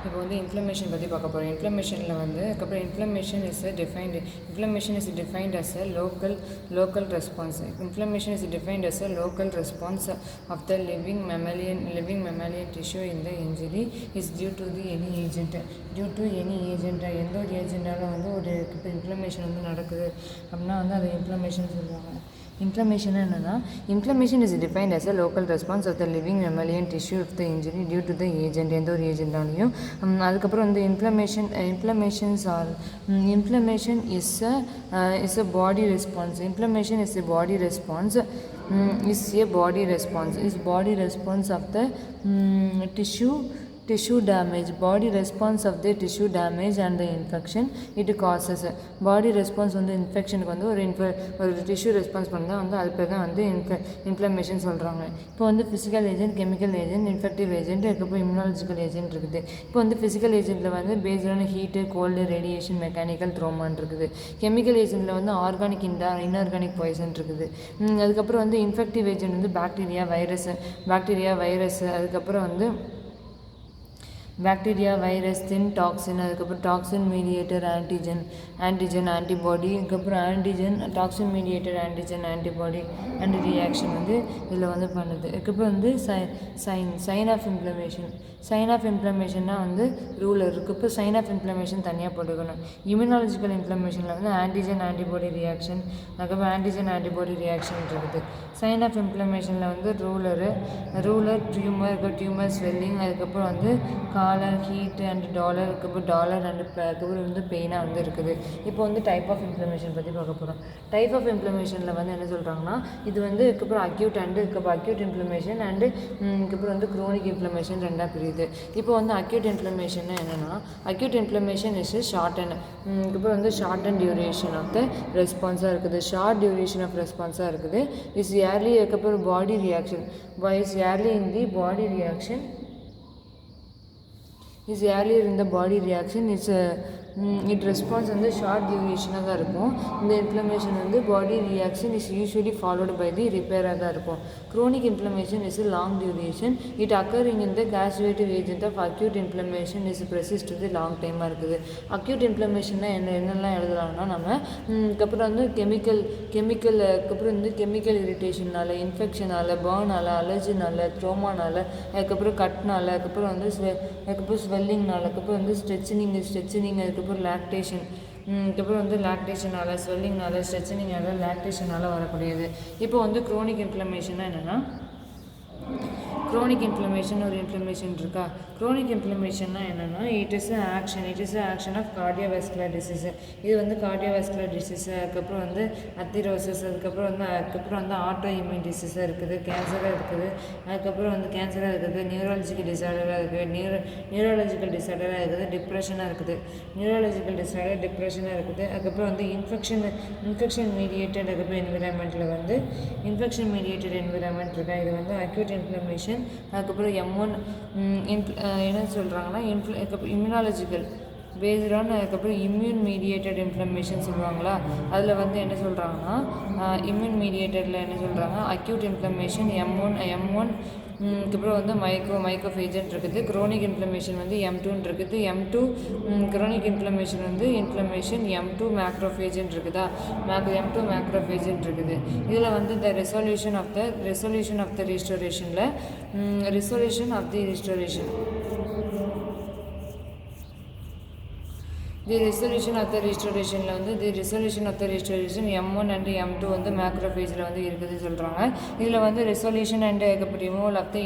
இப்போ வந்து இன்ஃப்ளமேஷன் பற்றி பார்க்க போகிறோம். இன்ஃப்ளமேஷனில் வந்து அதுக்கப்புறம் inflammation is defined as a local response. Inflammation is defined as a local response of the living mammalian tissue in the injury is due to any agent. எந்த ஒரு ஏஜென்ட்டாலும் வந்து ஒரு இப்போ இன்ஃப்ளமேஷன் வந்து நடக்குது அப்படின்னா வந்து அது இன்ஃப்ளமேஷன் சொல்லுவாங்க. இன்ஃப்ளமேஷன் என்னென்னா, inflammation is defined as a local response of the living mammalian tissue of the injury due to the agent. எந்த ஒரு ஏஜென்ட்டாலையும். அதுக்கப்புறம் வந்து inflammation is a body response. Inflammation is a body response of the tissue damage. Body response of the tissue damage and the infection it causes. Body response வந்து இன்ஃபெக்ஷனுக்கு வந்து ஒரு tissue response பண்ணால் வந்து அது பேர் தான் வந்து இன்ஃப்ளமேஷன் சொல்கிறாங்க. இப்போ வந்து physical agent, chemical agent, infective agent, அதுக்கப்புறம் இம்யூனாலஜிக்கல் ஏஜென்ட் இருக்குது. இப்போ வந்து ஃபிசிக்கல் ஏஜென்ட்டில் வந்து பேஸ்டான ஹீட்டு, கோல்டு, ரேடியேஷன், மெக்கானிக்கல், ட்ரோமான் இருக்குது. கெமிக்கல் ஏஜென்ட்டில் வந்து ஆர்கானிக், இன்ஆர்கானிக் பாய்சன் இருக்குது. அதுக்கப்புறம் வந்து இன்ஃபெக்டிவ் ஏஜென்ட் வந்து பாக்டீரியா, வைரஸ், அதுக்கப்புறம் வந்து பாக்டீரியா, வைரஸ், தின் டாக்ஸின், அதுக்கப்புறம் டாக்ஸின் மீடியேட்டர் ஆன்டிஜன், ஆன்டிபாடி, அதுக்கப்புறம் toxin mediator antibody and reaction வந்து இதில் வந்து பண்ணுது. அதுக்கப்புறம் வந்து சைன் ஆஃப் இன்ஃப்ளமேஷன்னா வந்து ரூலர் இருக்குது. இப்போ சைன் ஆஃப் இன்ஃப்ளமேஷன் தனியாக போட்டுக்கணும். இம்யூனாலஜிக்கல் இன்ஃப்ளமேஷனில் வந்து ஆன்டிபாடி ரியாக்ஷன், அதுக்கப்புறம் ஆன்டிபாடி ரியாக்ஷன் இருக்குது. சைன் ஆஃப் இன்ஃப்ளமேஷனில் வந்து ரூலர் டியூமர் ஸ்வெல்லிங், அதுக்கப்புறம் வந்து காலர், ஹீட் அண்ட் டாலர், அதுக்கப்புறம் அதுக்கப்புறம் வந்து பெயினாக வந்து இருக்குது. இப்போ வந்து டைப் ஆஃப் இன்ஃப்ளமேஷன் பற்றி பார்க்க போகிறோம். டைப் ஆஃப் இன்ஃப்ளமேஷனில் வந்து என்ன சொல்கிறாங்கன்னா, இது வந்து அதுக்கப்புறம் அக்யூட் இன்ஃப்ளமேஷன் அண்டு அதுக்கப்புறம் வந்து குரோனிக் இன்ஃப்ளமேஷன் ரெண்டாக பிரியுது. இப்போ வந்து அக்யூட் இன்ஃப்ளமேஷன் என்னென்னா, acute inflammation is short and duration of the ரெஸ்பான்ஸாக இருக்குது. ஷார்ட் டியூரேஷன் ஆஃப் ரெஸ்பான்ஸாக இருக்குது. இஸ் ஏர்லி, அதுக்கப்புறம் body reaction is early in the body reaction is earlier in the body reaction. It responds வந்து short டியூரேஷனாக தான் இருக்கும். இந்த இன்ஃப்ளமேஷன் வந்து body reaction is usually followed by the ரிப்பேராக தான் இருக்கும். Chronic inflammation is long duration. It occurring in the causative agent of acute inflammation is persist the long டைமாக இருக்குது. அக்யூட் இன்ஃப்ளமேஷன்னா என்னெல்லாம் எழுதலாம்னா, நம்ம அதுக்கப்புறம் வந்து அதுக்கப்புறம் வந்து கெமிக்கல் இரிட்டேஷனால், இன்ஃபெக்ஷனால், பர்னால், அலர்ஜினால், ட்ரோமானால், அதுக்கப்புறம் கட்னால், அதுக்கப்புறம் வந்து ஸ்வெல்லிங்னால், அதுக்கப்புறம் வந்து ஸ்ட்ரெச்சினிங், அதுக்கப்புறம் லாக்டேஷன், அதுக்கப்புறம் வந்து லாக்டேஷனால், ஸ்வெல்லிங்னால், ஸ்ட்ரெச்சினிங்கால், லாக்டேஷனால் வரக்கூடியது. இப்போ வந்து குரோனிக் இன்ஃப்ளமேஷன்னா என்னென்னா, குரோனிக் இன்ஃப்ளமேஷன் ஒரு இன்ஃப்ளமேஷன் இருக்கா. குரோனிக் இன்ஃப்ளமேஷன்னா என்னென்னா, it is action of cardiovascular disease. இது வந்து கார்டியோவாஸ்குலர் டிசீஸ், அதுக்கப்புறம் வந்து அத்திரோசிஸ், அதுக்கப்புறம் வந்து ஆட்டோ இம்யூன் டிசீஸாக இருக்குது, கேன்சராக இருக்குது, அதுக்கப்புறம் வந்து கேன்சராக இருக்குது, நியூரலாஜிக்கல் டிசார்டராக இருக்குது, டிப்ரெஷனாக இருக்குது, அதுக்கப்புறம் வந்து இன்ஃபெக்ஷன் மீடியேட்டட், அதுக்கப்புறம் என்விரான்மெண்ட்டில் வந்து இன்ஃபெக்ஷன் மீடியேட்டட் என்விரான்மெண்ட் இருக்கா. இது வந்து அக்யூட் இன்ஃப்ளமேஷன். அதுக்கப்புறம் என்ன சொல்கிறாங்கன்னா, இம்யூனாலஜிக்கல் பேஸ்டான, அதுக்கப்புறம் இம்யூன் மீடியேட்டட் இன்ஃப்ளமேஷன் சொல்லுவாங்களா. அதில் வந்து என்ன சொல்கிறாங்கன்னா, இம்யூன் மீடியேட்டடில் என்ன சொல்கிறாங்க, அக்யூட் இன்ஃப்ளமேஷன் M1 அதுக்கப்புறம் வந்து மைக்ரோஃபேஜன் இருக்குது. குரோனிக் இன்ஃப்ளமேஷன் வந்து M2 இருக்குது. குரோனிக் இன்ஃப்ளமேஷன் வந்து M2 மேக்ரோஃபேஜன் இருக்குதா. M2 மேக்ரோஃபேஜன் இருக்குது. இதில் வந்து த ரெசல்யூஷன் ஆஃப் த ரிஸ்டோரேஷனில் the resolution of the restoration M1 and M2 வந்து மேக்ரோஃபேஜில் வந்து இருக்குதுன்னு சொல்கிறாங்க. இதில் வந்து resolution and removal of the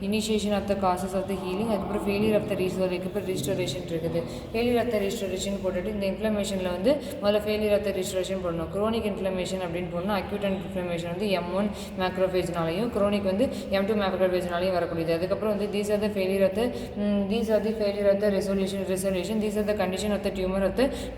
initiation of the causes of the healing, அதுக்கப்புறம் ஃபெயிலியர் ஆஃப் த ரிஸ்டோரேஷன் இருக்குது. ஃபெயிலியர் ஆஃப் த ரிஸ்டோரேஷன் போட்டுட்டு இந்த இன்ஃப்ளமேஷனில் வந்து முதல்ல ஃபெயிலியர் ஆஃப் த ரிஸ்டோரேஷன் போடணும். குரோனிக் இன்ஃப்ளமேஷன் அப்படின்னு போடணும். அக்யூட் இன்ஃப்ளமேஷன் வந்து M1 மேக்ரோஃபேஜ்னாலையும், குரோனிக் வந்து M2 மேக்ரோஃபேஜ்னாலையும் வரக்கூடியது. அதுக்கப்புறம் வந்து these are the failure of the resolution. These are the conditions condition of the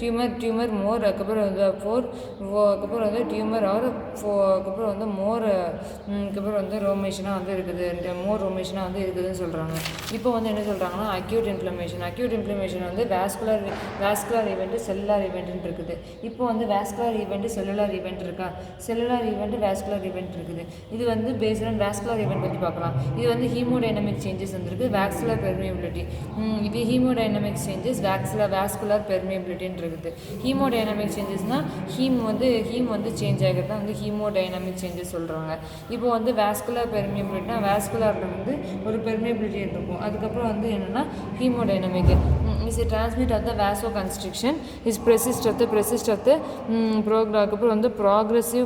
tumour tumour more அதுக்கப்புறம் வந்து அதுக்கப்புறம் வந்து டியூமர் ஆர் அதுக்கப்புறம் வந்து மோர் அதுக்கப்புறம் வந்து ரோமேஷனாக வந்து இருக்குது மோர் ரோமேஷனாக வந்து இருக்குதுன்னு சொல்கிறாங்க. இப்போ வந்து என்ன சொல்கிறாங்கன்னா அக்யூட் இன்ஃப்ளமேஷன் வந்து வேஸ்குலர் ஈவெண்ட்டு செல்லுலார் ஈவெண்ட்டுன்னு இருக்குது. இப்போ வந்து வேஸ்குலர் ஈவெண்ட்டு செல்லுலார் ஈவெண்ட் இருக்கா, செல்லுலார் ஈவெண்ட்டு வேஸ்குலர் ஈவெண்ட் இருக்குது. இது வந்து பேஸ்ட் ஆன் வேஸ்குலர் ஈவெண்ட் பற்றி பார்க்கலாம். இது வந்து ஹீமோடைனமிக் சேஞ்சஸ் வந்துருக்கு, வேஸ்குலர் பெர்மியபிலிட்டி. இது ஹீமோடைனமிக் சேஞ்சஸ் வேஸ்குலர் பெர்மியபிலிட்டின்னு இருக்குது. ஹீமோடைனமிக் சேஞ்சஸ்னால் ஹீம் வந்து சேஞ்ச் ஆகிறது தான் வந்து ஹீமோடைனமிக் சேஞ்சஸ் சொல்கிறாங்க. இப்போ வந்து வேஸ்குலர் பெர்மியபிலிட்டினா வேஸ்குலரில் வந்து ஒரு பெர்மியபிலிட்டி இருக்கும். அதுக்கப்புறம் வந்து என்னென்னா haemodynamic is transmit of the vasoconstriction is persist of the அதுக்கப்புறம் வந்து progressive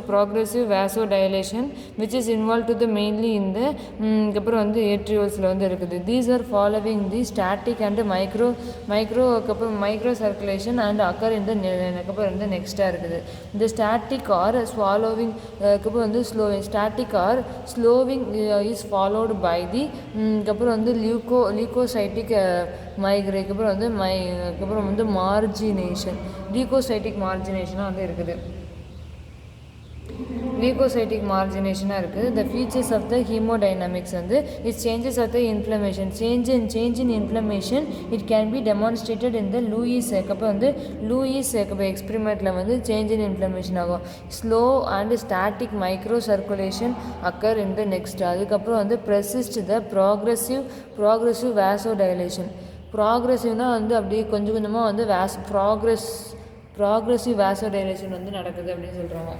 vasodilation which is involve to the mainly இந்த அதுக்கப்புறம் வந்து ஏட்ரியோல்ஸில் வந்து இருக்குது. These are following the static and அதுக்கப்புறம் மைக்ரோ சர்க்குலேஷன் அண்ட் அக்கர் இந்த அதுக்கப்புறம் வந்து நெக்ஸ்ட்டாக இருக்குது. இந்த ஸ்டாட்டிக் ஆர் ஃபாலோவிங் அதுக்கப்புறம் வந்து static are slowing is followed by the அதுக்கப்புறம் வந்து லியூகோசைட்டிக் மைக்ரேக்கு அப்புறம் வந்து மார்ஜினேஷன் லியூகோசைட்டிக் மார்ஜினேஷனாக வந்து இருக்குது. லியூகோசைட்டிக் மார்ஜினேஷனாக இருக்குது. The features of the haemodynamics வந்து its changes of the inflammation change in inflammation it can be demonstrated in the Lewis எக்ஸ்பெரிமெண்ட்டில் வந்து சேஞ்ச் இன் இன்ஃப்ளமேஷன் ஆகும். Slow and static microcirculation occur in the next. அதுக்கப்புறம் வந்து persist the progressive vasodilation. ப்ராக்ரெசிவ்னால் வந்து அப்படியே கொஞ்சம் கொஞ்சமாக வந்து ப்ராக்ரெசிவ் வேசோ டைலேஷன் வந்து நடக்குது அப்படின்னு சொல்கிறாங்க.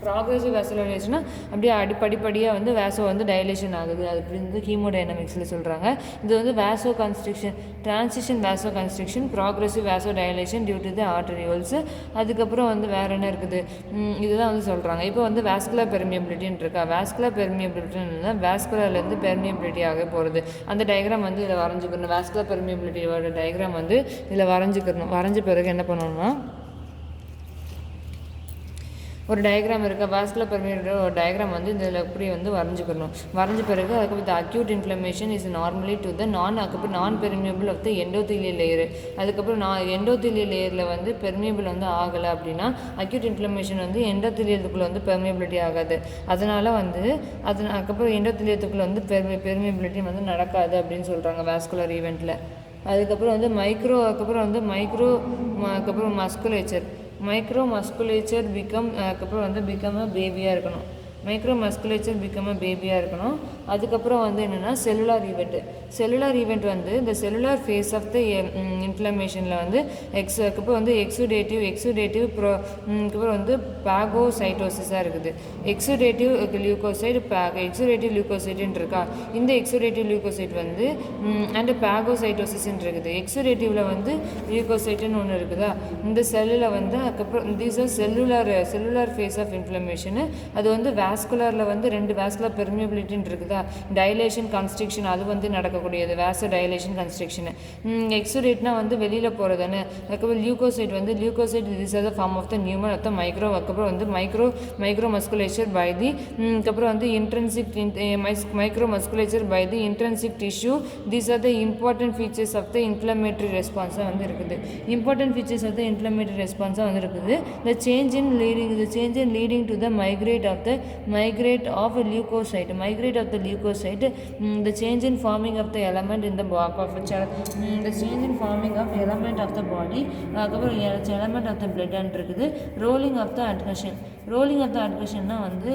ப்ராக்ரெசிவ் வேசோடைலேஷன்னா அப்படியே படிப்படியாக வந்து வேசோ வந்து டைலேஷன் ஆகுது அது அப்படின்னு ஹீமோடைனமிக்ஸில் சொல்கிறாங்க. இது வந்து vasoconstriction transition vasoconstriction progressive vasodilation due to the arterioles. அதுக்கப்புறம் வந்து வேறு என்ன இருக்குது இதுதான் வந்து சொல்கிறாங்க. இப்போ வந்து வேஸ்குலர் பெர்மியபிலிட்டின்னு இருக்கா, வேஸ்குலர் பெர்மியபிலிட்டின்னு வேஸ்குலர்லேருந்து பெர்மியபிலிட்டி ஆக போகிறது. அந்த டயக்ராம் வந்து இதில் வரைஞ்சிக்கணும். வேஸ்குலர் பெர்மியபிலிட்டியோட டயக்ராம் வந்து இதில் வரைஞ்சிக்கணும். வரைஞ்ச பிறகு என்ன பண்ணணும்னா ஒரு டயக்ராம் இருக்குது, வாஸ்குலர் பெர்மியபிலிட்டியோட ஒரு டயக்ராம் வந்து இதில் இப்படி வந்து வரைஞ்சிக்கணும். வரைஞ்ச பிறகு அதுக்கப்புறம் acute inflammation is normally to the non permeable of the endothelial layer. அதுக்கப்புறம் எண்டோதீலியல் லேயரில் வந்து பெர்மியபிள் வந்து ஆகலை அப்படின்னா அக்யூட் இன்ஃப்ளமேஷன் வந்து எண்டோதீலியத்துக்குள்ளே வந்து பெர்மியபிலிட்டி ஆகாது. அதனால் வந்து அதுக்கப்புறம் எண்டோதீலியத்துக்குள்ளே வந்து பெர்மியபிலிட்டி வந்து நடக்காது அப்படின்னு சொல்கிறாங்க வேஸ்குலர் ஈவெண்ட்டில். அதுக்கப்புறம் வந்து அதுக்கப்புறம் மஸ்குலேச்சர் அதுக்கப்புறம் வந்து பிகம் அ பேபியாக இருக்கணும். அதுக்கப்புறம் வந்து என்னென்னா செல்லுலார் ஈவெண்ட் வந்து இந்த செல்லுலார் ஃபேஸ் ஆஃப் த இன்ஃப்ளமேஷனில் வந்து அதுக்கப்புறம் வந்து எக்ஸுடேட்டிவ் அதுக்கப்புறம் வந்து பாகோசைட்டோசிஸாக இருக்குது. எக்ஸுடேட்டிவ் லியூகோசைட்டுன்னு இருக்கா. இந்த எக்ஸுடேட்டிவ் லியூகோசைட் வந்து அண்ட் பாகோசைட்டோசிஸ்ன்னு இருக்குது. எக்ஸுடேட்டிவில் வந்து லியூகோசைட்டுன்னு ஒன்று இருக்குதா. இந்த செல்லில் வந்து அதுக்கப்புறம் these are cellular phase of inflammation. அது வந்து வேஸ்குலரில் வந்து 2 வேஸ்குலர் பெர்மியபிலிட்டின்னு இருக்குதா. டைலேஷன் கன்ஸ்ட்ரிக்ஷன் அது வந்து நடக்கக்கூடியது வேசோ டைலேஷன் கன்ஸ்ட்ரிக்ஷன். எக்ஸுடேட்னா வந்து வெளியில் போகிறதானே. அதுக்கப்புறம் leukocyte this are the form of the lumen of the micro. அதுக்கப்புறம் வந்து மைக்ரோ மஸ்குலேச்சர் பை தி அதுக்கப்புறம் வந்து micro musculature by the intrinsic tissue. These are the important features of the inflammatory ரெஸ்பான்ஸாக வந்து இருக்குது. The change in leading to the migrate of a leukocyte, the change in forming of the element in the body of the change in forming of element of the body, element of the blood and இருக்குது. rolling of the adhesion வந்து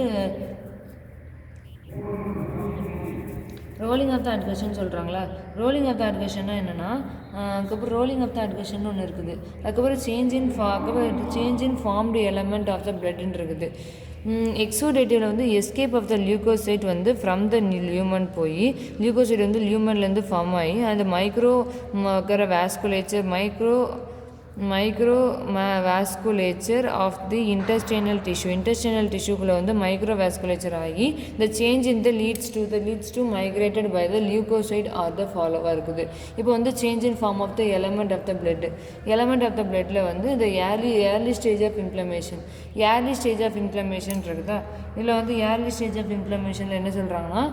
rolling of the adhesion சொல்கிறாங்களா. Rolling of த அட்கஷன்னா என்னென்னா அதுக்கப்புறம் rolling of the அட்கஷன் ஒன்று இருக்குது. அதுக்கப்புறம் change in formed element of the பிளட்ன்னு இருக்குது. எக்ஸோடேட்டிவில் வந்து எஸ்கேப் ஆஃப் த லியூகோசைட் வந்து ஃப்ரம் த லியூமன் போய் லியூகோசைட் வந்து லியூமன்லேருந்து ஃபார்ம் ஆகி அந்த மைக்ரோவாஸ்குலேச்சர் ஆஃப் தி இன்டெஸ்டைனல் டிஷ்யூக்குள்ளே வந்து மைக்ரோவாஸ்குலேச்சர் ஆகி the change in the leads to migrated by the leukocyte are the ஃபாலோவாக இருக்குது. இப்போ வந்து change in form of the element of the பிளட்டில் வந்து இந்த ஏர்லி ஸ்டேஜ் ஆஃப் இன்ஃப்ளமேஷன் இருக்குதா. இதில் வந்து ஏர்லி ஸ்டேஜ் ஆஃப் இன்ஃப்ளமேஷனில் என்ன சொல்கிறாங்கன்னா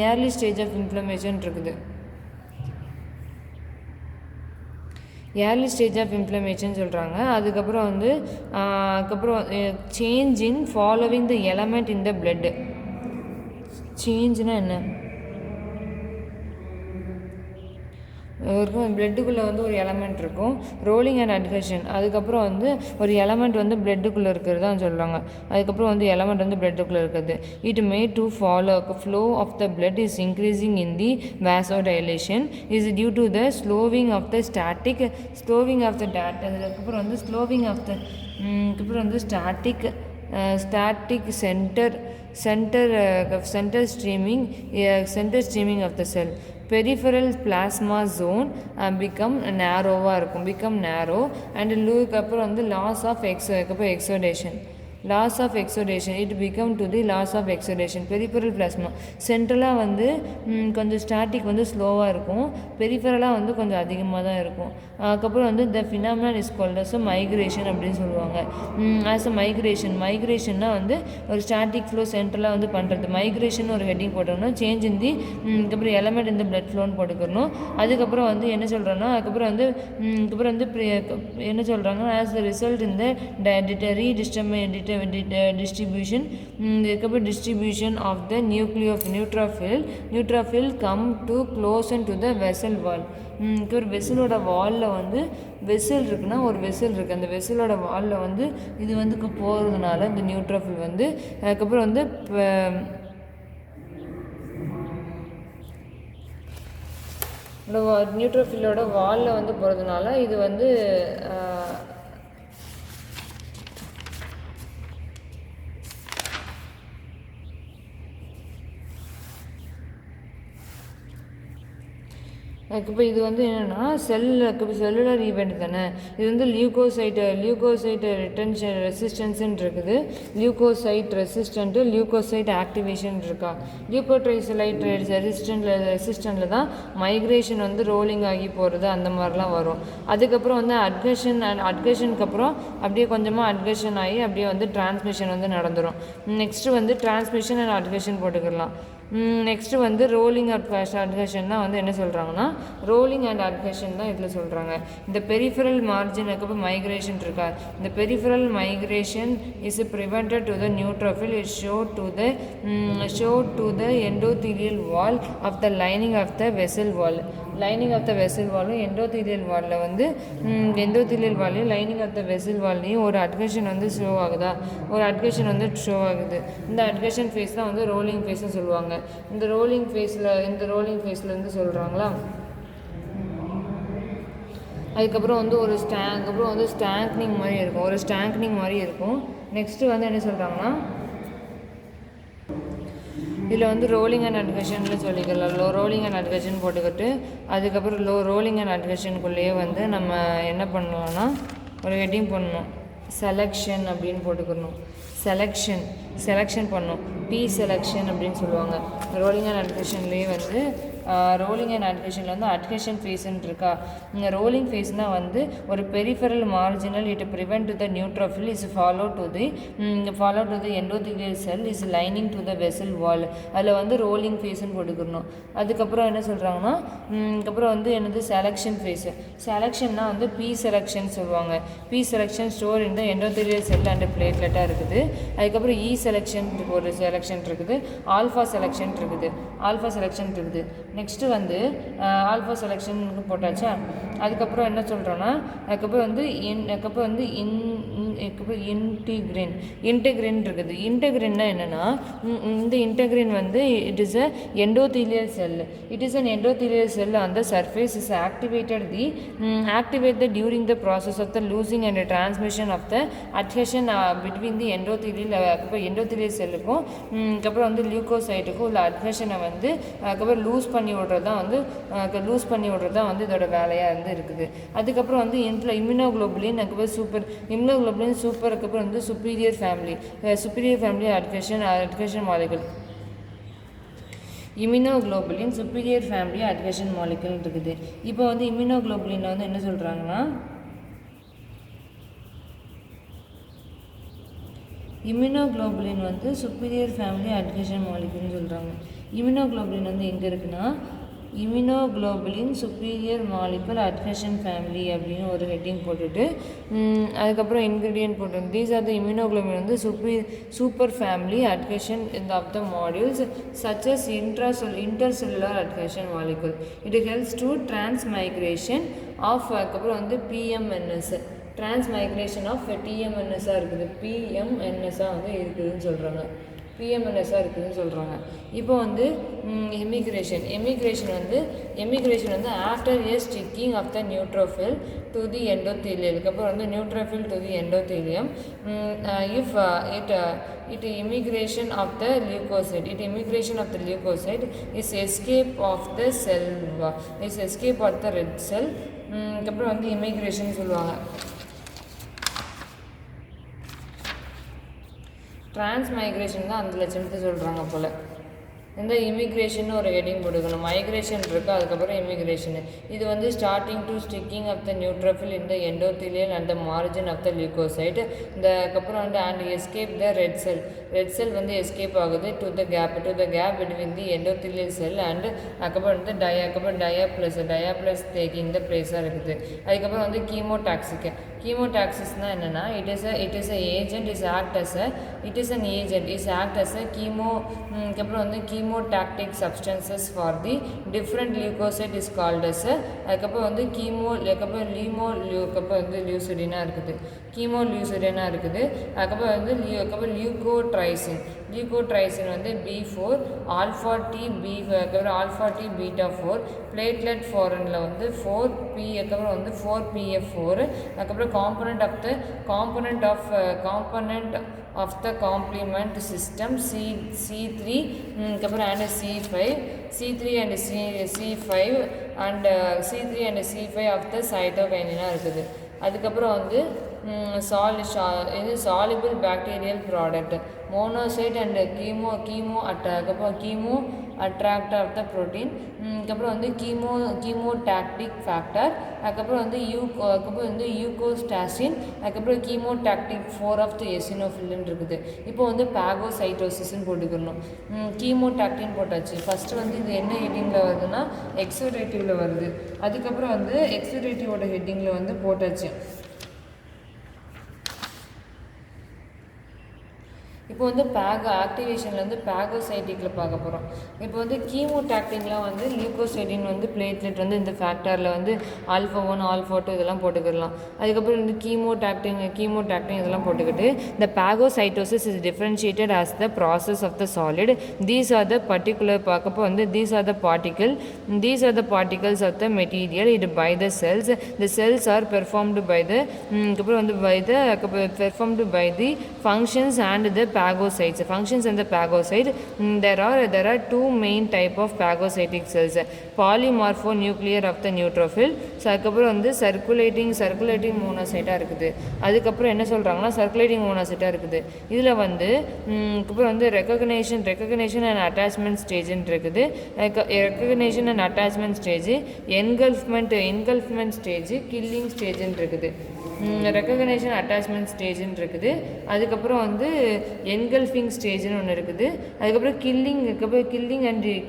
ஏர்லி ஸ்டேஜ் ஆஃப் இன்ஃப்ளமேஷன் இருக்குது. ஏர்லி ஸ்டேஜ் ஆஃப் இன்ஃப்ளமேஷன் சொல்கிறாங்க. அதுக்கப்புறம் வந்து change in following the element in the blood. சேஞ்சுனா என்ன? இருக்கும் பிளட்டுக்குள்ளே வந்து ஒரு எலமெண்ட் இருக்கும், ரோலிங் அண்ட் அட்ஹெஷன். அதுக்கப்புறம் வந்து ஒரு எலமெண்ட் வந்து பிளட்டுக்குள்ளே இருக்கிறது தான் சொல்கிறாங்க. அதுக்கப்புறம் வந்து எலமெண்ட் வந்து பிளட்டுக்குள்ளே இருக்குது. It made to flow of the blood is increasing in the vasodilation is due to the slowing of the அதுக்கப்புறம் வந்து ஸ்லோவிங் ஆஃப் த அதுக்கப்புறம் வந்து static center streaming of the cell. Peripheral plasma zone become narrow and அப்புறம் வந்து loss of exudation it become to the loss of exudation. Peripheral plasma சென்ட்ரலாக வந்து கொஞ்சம் static வந்து ஸ்லோவாக இருக்கும், பெரிஃபரலாக வந்து கொஞ்சம் அதிகமாக தான் இருக்கும். அதுக்கப்புறம் வந்து the phenomenon is called as migration அப்படின்னு சொல்லுவாங்க. ஆஸ் அ மைக்ரேஷன்னா வந்து ஒரு ஸ்டாட்டிக் ஃப்ளோ சென்ட்ரலாக வந்து பண்ணுறது. மைக்ரேஷன் ஒரு ஹெட்டிங் போட்டோம்னா சேஞ்ச் இன் தி அதுக்கப்புறம் எலமெண்ட் இந்த பிளட் ஃப்ளோன்னு போட்டுக்கணும். அதுக்கப்புறம் வந்து என்ன சொல்கிறோன்னா அதுக்கப்புறம் வந்து என்ன சொல்கிறாங்க, ஆஸ் த ரிசல்ட் இந்த distribution of the neutrophil come to close to the vessel wall. ஒரு வெசலோட வாலில் வந்து வெசல் இருக்குன்னா ஒரு வெசல் இருக்குது, அந்த வெசலோட வாலில் வந்து இது வந்து போகிறதுனால இந்த நியூட்ரோஃபில் வந்து அதுக்கப்புறம் வந்து நியூட்ரோஃபிலோட வாலில் வந்து போகிறதுனால இது வந்து இப்போ இது வந்து என்னென்னா செல்லுலர் ஈவெண்ட் தானே. இது வந்து லியூகோசைட் ரிட்டன்ஷன் ரெசிஸ்டன்ஸுன்னு இருக்குது, லியூகோசைட் ரெசிஸ்டன்ட்டு லியூகோசைட் ஆக்டிவேஷன் இருக்கா. லியூகோட்ரைசலைட் ரெசிஸ்டன்ட்டில் தான் மைக்ரேஷன் வந்து ரோலிங் ஆகி போகிறது அந்த மாதிரிலாம் வரும். அதுக்கப்புறம் வந்து அட்கஷனுக்கு அப்புறம் அப்படியே கொஞ்சமாக அட்கஷன் ஆகி அப்படியே வந்து டிரான்ஸ்மிஷன் வந்து நடந்துடும். நெக்ஸ்ட்டு வந்து டிரான்ஸ்மிஷன் அண்ட் அட்கஷன் போட்டுக்கலாம். நெக்ஸ்ட்டு வந்து ரோலிங் அட்ஹெஷன் தான் வந்து என்ன சொல்கிறாங்கன்னா ரோலிங் அண்ட் அட்ஹெஷன் தான் இதில் சொல்கிறாங்க. இந்த பெரிஃபரல் மார்ஜினுக்கு அப்புறம் மைக்ரேஷன் இருக்கா, இந்த peripheral migration is prevented to the neutrophil is show to the endothelial wall of the lining of the vessel wall. Lining of the vessel வாலும் எண்டோதீலியல் வாலில் வந்து எண்டோதீலியல் வாலையும் லைனிங் ஆஃப் த வெசல் வால்லையும் ஒரு adhesion வந்து show ஆகுதா, ஒரு adhesion வந்து ஷோ ஆகுது. இந்த அட்கஷன் ஃபேஸ் தான் வந்து ரோலிங் ஃபேஸ்னு சொல்லுவாங்க. இந்த ரோலிங் ஃபேஸில் இருந்து சொல்கிறாங்களா. அதுக்கப்புறம் வந்து ஸ்டாங்க்னிங் மாதிரி இருக்கும். நெக்ஸ்ட்டு வந்து என்ன சொல்கிறாங்கன்னா இதில் வந்து ரோலிங் அண்ட் அட்கஷனில் சொல்லிக்கலாம். ரோலிங் அண்ட் அட்கஷன் போட்டுக்கிட்டு அதுக்கப்புறம் ரோலிங் அண்ட் அட்கஷனுக்குள்ளேயே வந்து நம்ம என்ன பண்ணலாம்னா ஒரு ஹெட்டிங் பண்ணணும், செலெக்ஷன் அப்படின்னு போட்டுக்கணும். செலெக்ஷன் பண்ணணும், செலெக்ஷன் அப்படின்னு சொல்லுவாங்க. ரோலிங் அண்ட் அட்கஷன்லேயே வந்து ரோலிங் அண்ட் அட்கஷனில் வந்து அட்கஷன் ஃபேஸ்ன்னு இருக்கா. இங்கே ரோலிங் ஃபேஸ்னால் வந்து ஒரு peripheral marginal it prevent to the neutrophil is follow to the endothelial cell is lining to the vessel wall. அதில் வந்து ரோலிங் ஃபேஸ்ன்னு போட்டுக்கணும். அதுக்கப்புறம் என்ன சொல்கிறாங்கன்னா அதுக்கப்புறம் வந்து என்னது செலெக்ஷன் ஃபேஸு. செலெக்ஷன்னா வந்து செலெக்ஷன் சொல்லுவாங்க. செலெக்ஷன் ஸ்டோர் இந்த எண்டோதீலியல் செல் அண்ட் பிளேட்லெட்டாக இருக்குது. அதுக்கப்புறம் செலெக்ஷன் ஒரு செலெக்ஷன் இருக்குது, ஆல்ஃபா செலெக்ஷன் இருக்குது. நெக்ஸ்ட்டு வந்து ஆல்ஃபா செலெக்ஷனுக்கு போட்டாச்சா. அதுக்கப்புறம் என்ன சொல்கிறோன்னா அதுக்கப்புறம் வந்து இன்டெக்ரின் இருக்குது. இன்டெக்ரின்னா என்னென்னா இந்த இன்டெக்ரின் வந்து it is a endothelial cell on the surface is activate during the process of the losing and transmission of the adhesion between the endothelial செல்லுக்கும் அதுக்கப்புறம் வந்து லியூகோசைட்டுக்கும் உள்ள அட்ஹெஷனை வந்து அதுக்கப்புறம் லூஸ் பண்ணி விடுறது தான் வந்து இதோட வேலையாக இருக்குது. அதுக்கப்புறம் வந்து இம்யூனோகுளோபுலின் அதுக்கப்புறம் சூப்பர் அதுக்கப்புறம் வந்து superior family adhesion molecule. Immunoglobulin superior family adhesion molecule இருக்குது. இப்போ வந்து இம்யூனோகுளோபுலின் வந்து என்ன சொல்கிறாங்கன்னா இம்யூனோகுளோபுலின் வந்து சுப்பீரியர் ஃபேமிலி அட்ஹெஷன் மாலிகுல்னு சொல்கிறாங்க. இம்யூனோகுளோபுலின் வந்து எங்கே இருக்குன்னா immunoglobulin superior molecule adhesion family அப்படின்னு ஒரு ஹெட்டிங் போட்டுட்டு அதுக்கப்புறம் இன்க்ரீடியன்ட் போட்டு தீஸ் ஆர் த இம்யூனோகுளோபின் வந்து சூப்பர் ஃபேமிலி அட்ஹெஷன் இந்த of the modules such as intercellular adhesion molecule. It helps to transmigration of அதுக்கப்புறம் வந்து PMNS transmigration of TMNS இருக்குது PMNS வந்து இருக்குதுன்னு சொல்கிறாங்க பிஎம்என்எஸ்ஸாக இருக்குதுன்னு சொல்கிறாங்க. இப்போ வந்து எமிக்ரேஷன் வந்து after a sticking of the neutrophil to the endothelium அதுக்கப்புறம் வந்து neutrophil to the endothelium if it immigration of the leukocyte is escape of the cell is escape of the red cell அதுக்கப்புறம் வந்து immigration சொல்லுவாங்க. Transmigration தான் அந்த லட்சணத்தை சொல்கிறாங்க போல். இந்த இமிக்ரேஷன் ஒரு ஹெட்டிங் போட்டுக்கணும். மைக்ரேஷன் இருக்குது, அதுக்கப்புறம் இமிக்ரேஷனு. இது வந்து starting to sticking of the neutrophil இந்த endothelial and the margin of the leukocyte அதுக்கப்புறம் வந்து and escape the red cell வந்து எஸ்கேப் ஆகுது to the gap between the endothelial cell and அதுக்கப்புறம் வந்து டயாப்ளஸ் டேக்கிங் த பிளேஸாக இருக்குது. அதுக்கப்புறம் வந்து கீமோடாக்சிஸ்னால் என்னென்னா it is act as a அதுக்கப்புறம் வந்து chemotactic substances for the different leukocyte is called as அதுக்கப்புறம் வந்து லியூசிடினா இருக்குது அதுக்கப்புறம் லியூகோட்ரைசின் வந்து B4 alpha D beta 4 platelet ஃபாரனில் வந்து 4P அதுக்கப்புறம் வந்து 4PF4 அதுக்கப்புறம் component of the complement system C3 அதுக்கப்புறம் and C3 and C5 of the சைட்டோகைனினாக இருக்குது. அதுக்கப்புறம் வந்து soluble bacterial product monocyte and chemo attractor of the protein அதுக்கப்புறம் வந்து chemotactic factor அதுக்கப்புறம் வந்து யூகோஸ்டாசின் அதுக்கப்புறம் chemotactic 4 of the eosinophilin இருக்குது. இப்போ வந்து பாகோசைட்டோசிஸ்ன்னு போட்டுக்கணும். கீமோடாக்டின் போட்டாச்சு. ஃபஸ்ட்டு வந்து இது என்ன ஹெட்டிங்கில் வருதுன்னா எக்ஸோடேட்டிவில் வருது. அதுக்கப்புறம் வந்து எக்ஸோடேட்டிவோட ஹெட்டிங்கில் வந்து போட்டாச்சு. இப்போ வந்து ஆக்டிவேஷனில் வந்து பாகோசைட்டிக்கில் பார்க்க போகிறோம். இப்போ வந்து கீமோடாக்டின்லாம் வந்து லியூகோசைடின் வந்து பிளேட்லெட் வந்து இந்த ஃபேக்டரில் வந்து ஆல்ஃபா 1 ஆல்ஃபா 2 இதெல்லாம் போட்டுக்கலாம். அதுக்கப்புறம் வந்து கீமோடாக்டின் இதெல்லாம் போட்டுக்கிட்டு இந்த phagocytosis is differentiated as the process of the solid. These are the particular பார்க்கப்போ வந்து these are the particles of the material it by the cells. The cells are performed by the அதுக்கப்புறம் வந்து performed by the functions and the phagocytes. Functions in the phagocyte, there are two main type of phagocytic cells. Polymorphonuclear of the neutrophil. So அதுக்கப்புறம் வந்து circulating மோனோசைட்டாக இருக்குது. அதுக்கப்புறம் என்ன சொல்கிறாங்கன்னா circulating மோனோசைட்டாக இருக்குது. இதில் வந்து அதுக்கப்புறம் வந்து ரெக்கக்னேஷன் அண்ட் அட்டாச்மெண்ட் ஸ்டேஜ்ன்னு இருக்குது. Recognition and attachment stage, engulfment stage, killing ஸ்டேஜ்ன்னு இருக்குது. ரெக்கக்னேஷன் அட்டாச்மெண்ட் ஸ்டேஜ்ன்னு இருக்குது. அதுக்கப்புறம் வந்து என்கல்ஃபிங் ஸ்டேஜ்னு ஒன்று இருக்குது. அதுக்கப்புறம்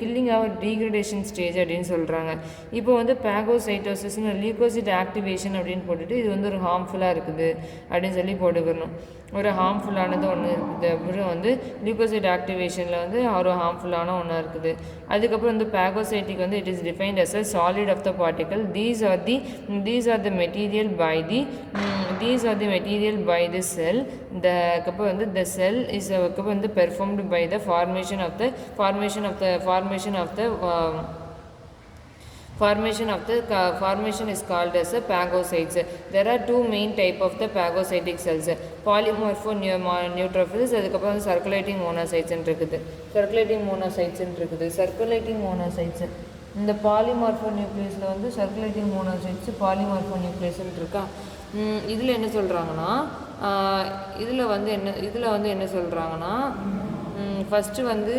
கில்லிங் ஆர் டீக்ரடேஷன் ஸ்டேஜ் அப்படின்னு சொல்கிறாங்க. இப்போ வந்து பாகோசைட்டோசிஸ்னு லியூகோசைட் ஆக்டிவேஷன் அப்படின்னு போட்டுட்டு இது வந்து ஒரு ஹார்ம்ஃபுல்லாக இருக்குது அப்படின்னு சொல்லி போட்டுக்கணும். ஒரு ஹார்ம்ஃபுல்லானது ஒன்று இருக்குது. அப்புறம் வந்து லியூகோசைட் ஆக்டிவேஷனில் வந்து ஒரு ஹார்ம்ஃபுல்லான ஒன்றா இருக்குது. அதுக்கப்புறம் வந்து பாகோசைட்டிக் வந்து it is defined as a solid of the particle. These are the material by the cell. அதுக்கப்புறம் வந்து the cell is வந்து performed by the formation of is called as a phagocytes. There are two main type of the phagocytic cells, polymorphonucleophils அதுக்கப்புறம் வந்து circulating monocytes இருக்குது. இந்த பாலிமார்ஃபோநியூக்ளியஸில் வந்து circulating monocytes பாலிமார்ஃபோநியூக்ளியஸ்ன்னு இருக்கா. இதில் என்ன சொல்கிறாங்கன்னா ஃபஸ்ட்டு வந்து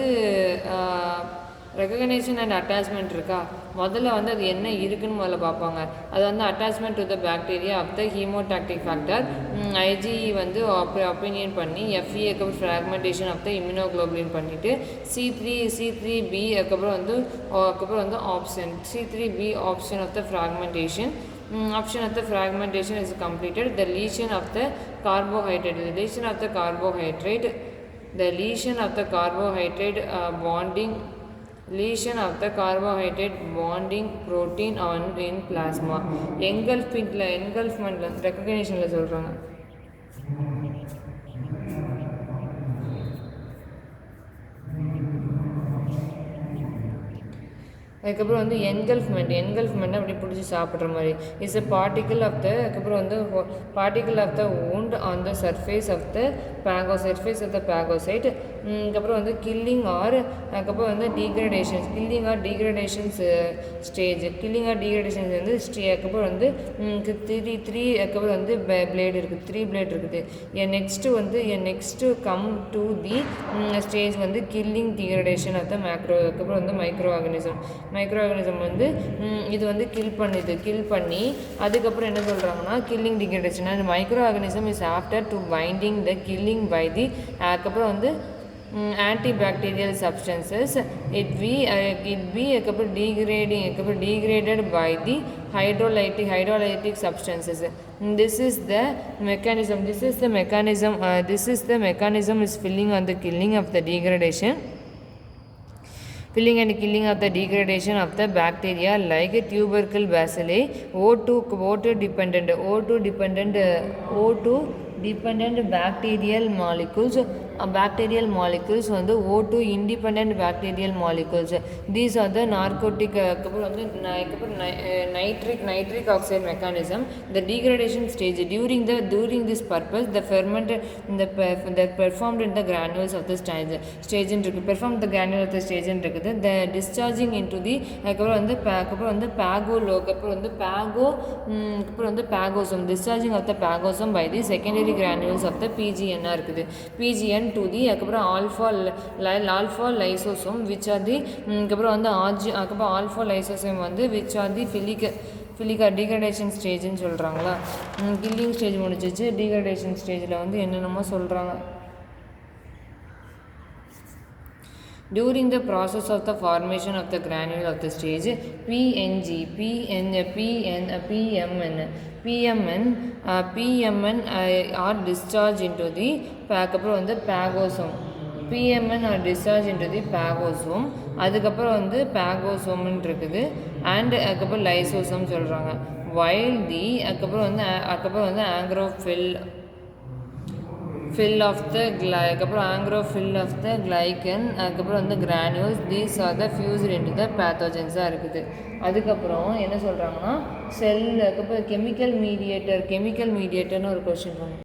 ரெகக்னேஷன் அண்ட் அட்டாச்மெண்ட் இருக்கா, முதல்ல வந்து அது என்ன இருக்குன்னு முதல்ல பார்ப்பாங்க. அது வந்து attachment to the bacteria of the chemotactic factor, IgE வந்து ஒப்பீனியன் பண்ணி, எஃப்இ அதுக்கப்புறம் ஃப்ராக்மெண்டேஷன் ஆஃப் த இம்யூனோக்ளோபுலின் பண்ணிவிட்டு, C3b அதுக்கப்புறம் வந்து option C3b option of the fragmentation. Option of the fragmentation is completed. The lesion of the carbohydrate, bonding protein on in plasma. engulfment recognition சொல்றாங்க. அதுக்கப்புறம் வந்து என்கல்ஃப்மெண்ட் அப்படி பிடிச்சி சாப்பிட்ற மாதிரி is a particle of the wound on the surface of the phagocyte. அதுக்கப்புறம் வந்து killing R அதுக்கப்புறம் வந்து டீக்ரடேஷன்ஸ் ஸ்டேஜ். வந்து அதுக்கப்புறம் வந்து அதுக்கப்புறம் வந்து பிளேடு இருக்குது, 3 பிளேட் இருக்குது. Next come to the stage வந்து கில்லிங் டீக்ரடேஷன் ஆஃப் த அதுக்கப்புறம் வந்து மைக்ரோ ஆர்கானிசம் வந்து இது வந்து கில் பண்ணி அதுக்கப்புறம் என்ன சொல்கிறாங்கன்னா killing degradation and micro organism is after to binding the killing by the அதுக்கப்புறம் வந்து antibacterial substances it be அதுக்கப்புறம் degraded by the hydrolytic substances. This is the mechanism is filling and killing of the degradation of the bacteria like tubercle bacilli. O2 dependent bacterial molecules வந்து O2 independent bacterial molecules. These are the narcotic nitric oxide mechanism. The degradation stage during this purpose the fermented performed in the granules of the stage performed the granules of the stage இருக்குது. The discharging into the அதுக்கப்புறம் வந்து pagosome discharging of the pagosome by the secondary granules of the PGN இருக்குது. PGN to the அதுக்கப்புறம் alpha lysosome which are the அதுக்கப்புறம் வந்து alpha lysosome வந்து which are the ஃபிலிகா degradation ஸ்டேஜ்னு சொல்கிறாங்களா. Killing stage முடிஞ்சிச்சு. Degradation ஸ்டேஜில் வந்து என்னென்னமோ சொல்கிறாங்க. During the process of the formation of the granule of the stage, PMN are discharged into the அதுக்கப்புறம் வந்து pagosome. PMN are discharged into the pagosome. அதுக்கப்புறம் வந்து pagosome இருக்குது அண்ட் அதுக்கப்புறம் லைசோசோம் சொல்கிறாங்க. while the அதுக்கப்புறம் வந்து angrophil of the glycan அதுக்கப்புறம் வந்து granules. These are the fused into the pathogens இருக்குது. அதுக்கப்புறம் என்ன சொல்கிறாங்கன்னா செல் அதுக்கப்புறம் கெமிக்கல் மீடியேட்டர்னு ஒரு கொஸ்டின் பண்ணுவோம்.